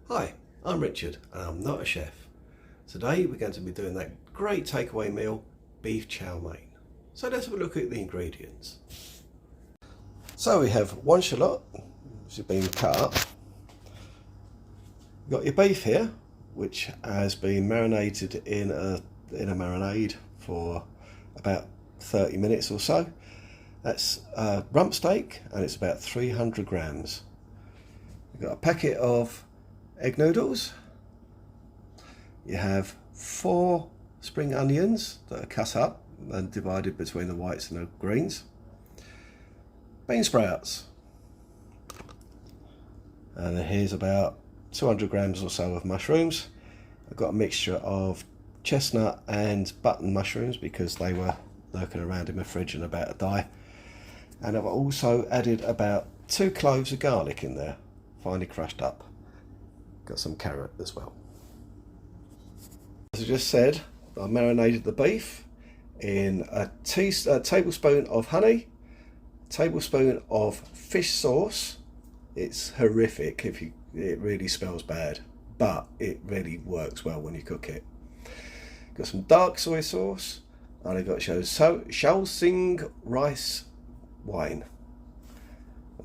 Hi, I'm Richard and I'm not a chef. Today we're going to be doing that great takeaway meal, beef chow mein. So let's have a look at the ingredients. So we have one shallot, which has been cut up. You've got your beef here, which has been marinated in a marinade for about 30 minutes or so. That's rump steak and it's about 300 grams. You've got a packet of egg noodles. You have 4 spring onions that are cut up and divided between the whites and the greens. Bean sprouts. And here's about 200 grams or so of mushrooms. I've got a mixture of chestnut and button mushrooms because they were lurking around in my fridge and about to die. And I've also added about 2 cloves of garlic in there, finely crushed up. Got some carrot as well. As I just said, I marinated the beef in a tablespoon of honey, a tablespoon of fish sauce. It's horrific it really smells bad, but it really works well when you cook it. Got some dark soy sauce, and I've got Shaoxing rice wine.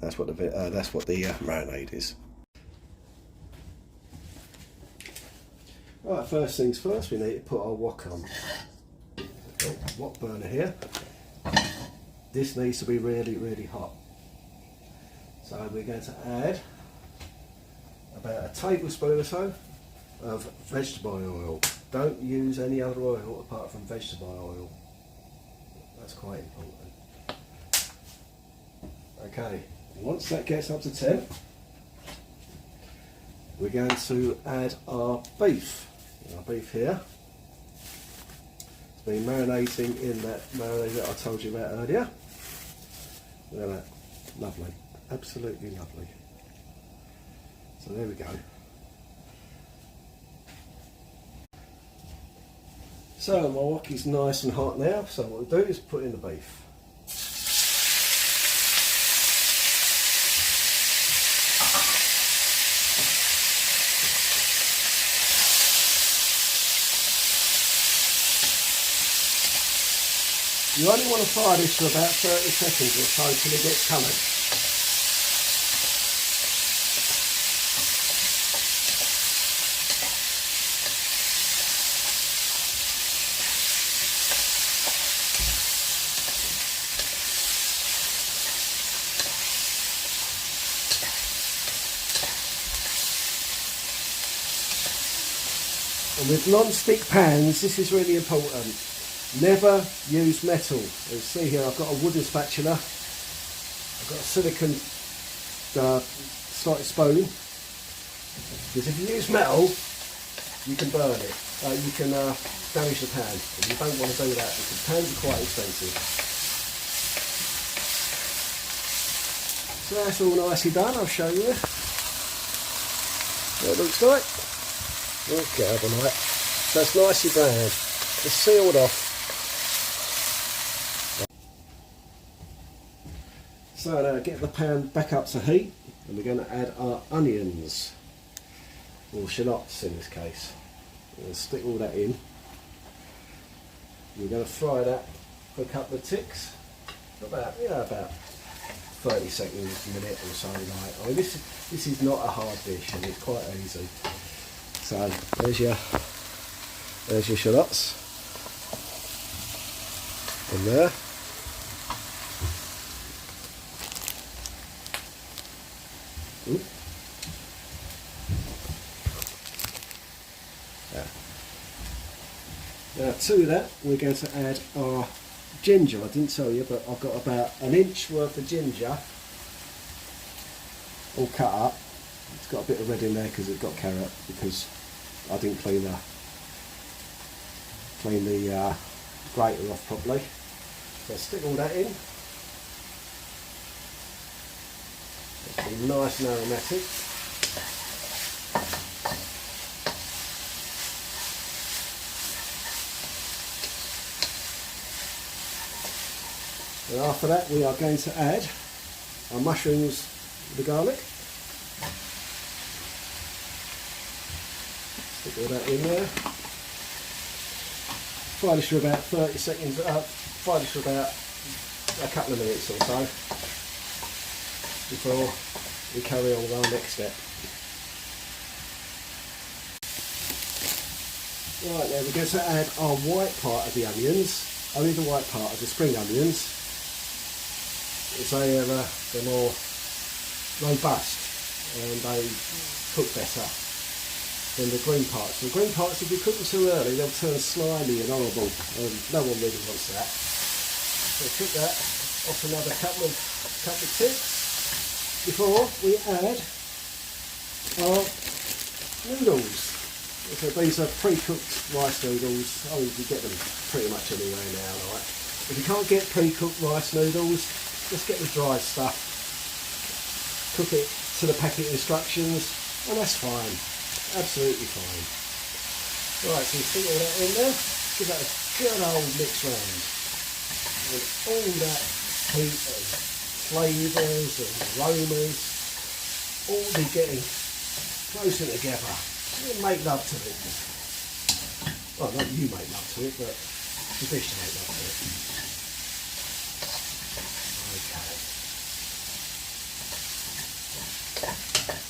That's what the marinade is. Right, first things first, we need to put our wok on. Wok burner here. This needs to be really, really hot. So we're going to add about a tablespoon or so of vegetable oil. Don't use any other oil apart from vegetable oil. That's quite important. Okay, once that gets up to 10, we're going to add our beef. Our beef here. It's been marinating in that marinade that I told you about earlier. Look at that. Lovely. Absolutely lovely. So there we go. So my wok is nice and hot now, so what we'll do is put in the beef. You only want to fry this for about 30 seconds or so till it gets coloured. And with non-stick pans, this is really important. Never use metal. As you see here, I've got a wooden spatula. I've got a silicone slight spoon. Because if you use metal, you can burn it. You can damage the pan. And you don't want to do that because pans are quite expensive. So that's all nicely done. I'll show you what it looks like. Okay, overnight. So it's nicely browned. It's sealed off. So now get the pan back up to heat, and we're going to add our onions, or shallots in this case. We're going to stick all that in. We're going to fry that for a couple of ticks, about 30 seconds, a minute or so. Like, I mean, this is not a hard dish, and it's quite easy. So there's your shallots in there. Now to that we're going to add our ginger. I didn't tell you, but I've got about an inch worth of ginger all cut up. It's got a bit of red in there because it's got carrot, because I didn't clean the grater off properly. So stick all that in. It's nice and aromatic. And after that we are going to add our mushrooms with the garlic. Put all that in there. Fry this for about 30 seconds, fry this for about a couple of minutes or so before we carry on with our next step. Right, now we're going to add our white part of the onions, only the white part of the spring onions, as they are they're more robust and they cook better than the green parts. The green parts, if you cook them too early, they'll turn slimy and horrible, and no one really wants that. So cook that off another couple of ticks before we add our noodles. So these are pre-cooked rice noodles. I mean, you get them pretty much anywhere now, right? If you can't get pre-cooked rice noodles, just get the dry stuff. Cook it to the packet instructions, and that's fine. Absolutely fine. Right, so you stick all that in there. Give that a good old mix round. And all that heat and flavours and aromas all be getting closer together. You make love to it. Well, not you make love to it, but the dish make love to it. Okay.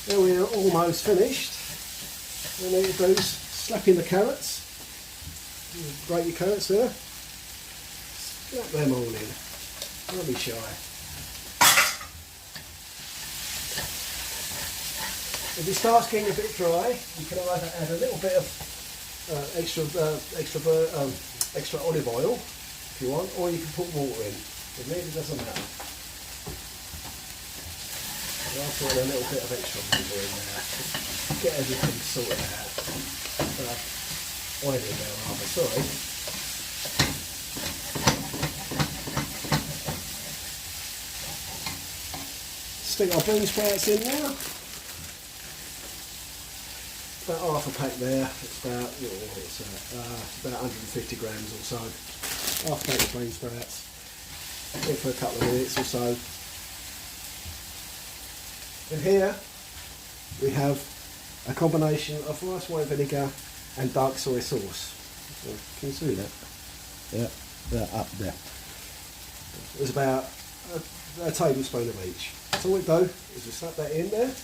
Now we're almost finished. All we need to do is slap in the carrots. Grate your carrots there. Slap them all in. Don't be shy. If it starts getting a bit dry, you can either add a little bit of extra olive oil if you want, or you can put water in. It really doesn't matter. I'll put a little bit of extra water in there. Get everything sorted out. Oily there rather, sorry. Stick our bean sprouts in now. About half a pack there. It's about about 150 grams or so. Half a pack of bean sprouts. In for a couple of minutes or so. And here we have a combination of rice wine vinegar and dark soy sauce. So, can you see that? Yeah, they're up there. There's about a tablespoon of each. So what we do is we slap that in there.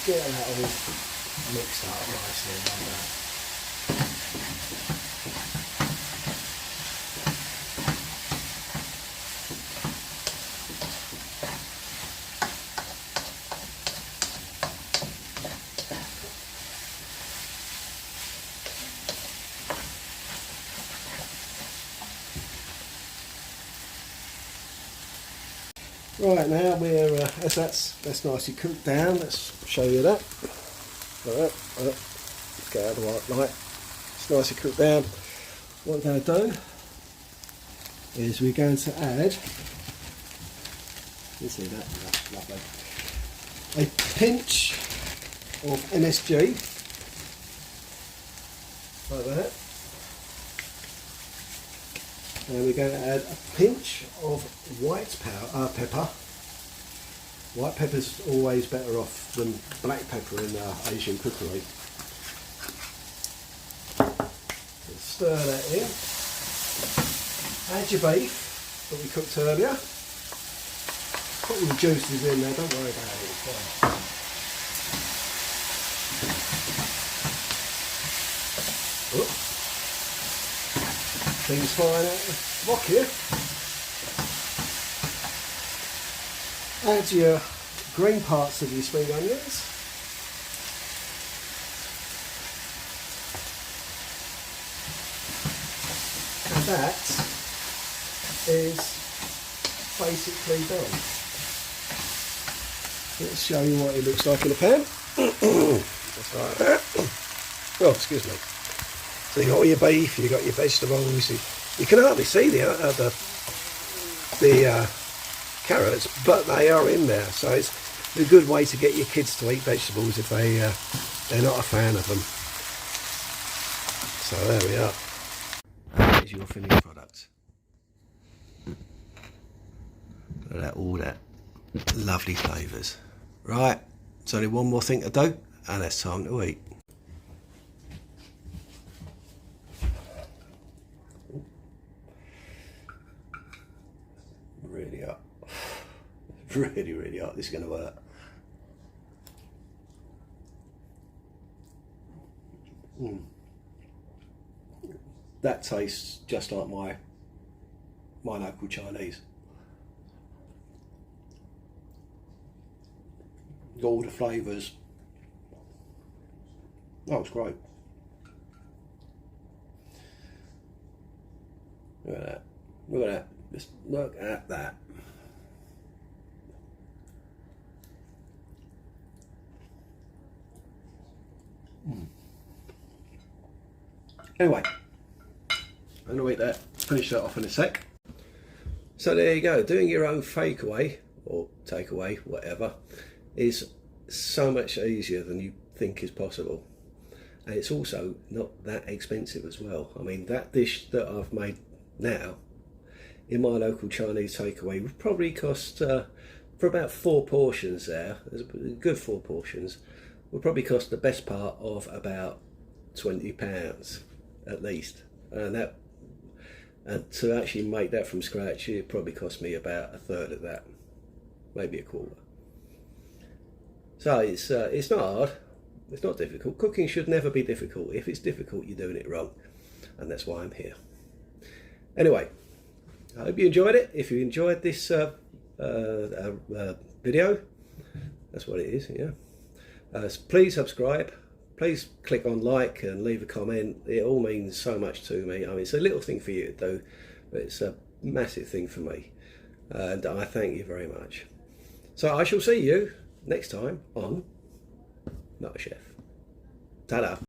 Get that all mixed up nicely like that. Right, now we're as that's nicely cooked down. Let's show you that. Right, let's get out of the white light. It's nicely cooked down. What we're going to do is we're going to add. You see that? That's lovely. A pinch of MSG, like that. And we're going to add a pinch of white pepper. White pepper's always better off than black pepper in Asian cookery. So stir that in. Add your beef that we cooked earlier. Put all the juices in there, don't worry about it, it's fine. Oops. Things flying out the wok here. Add your green parts of your spring onions. And that is basically done. Let's show you what it looks like in a pan. Just like that. Oh, excuse me. So you've got all your beef, you've got your vegetables. You can hardly see the carrots, but they are in there. So it's a good way to get your kids to eat vegetables if they're not a fan of them. So there we are. There's your finished product. Look at that, all that Lovely flavours. Right, there's only one more thing to do, and it's time to eat. Really hot. Really, really hot. This is going to hurt. That tastes just like my local Chinese. All the flavours. Oh, it's great. Look at that. Look at that. Just look at that. Anyway, I'm going to eat that, finish that off in a sec. So there you go, doing your own takeaway, or takeaway, whatever, is so much easier than you think is possible. And it's also not that expensive as well. I mean, that dish that I've made now, in my local Chinese takeaway, would probably cost, for about 4 portions there, there's a good 4 portions, would probably cost the best part of about £20 at least, and to actually make that from scratch, it probably cost me about 1/3 of that, maybe 1/4. So it's not hard, it's not difficult. Cooking should never be difficult. If it's difficult, you're doing it wrong, and that's why I'm here. Anyway, I hope you enjoyed it. If you enjoyed this video, that's what it is, yeah. Please subscribe. Please click on like and leave a comment. It all means so much to me. I mean, it's a little thing for you to do, but it's a massive thing for me. And I thank you very much. So I shall see you next time on Not a Chef. Ta-da.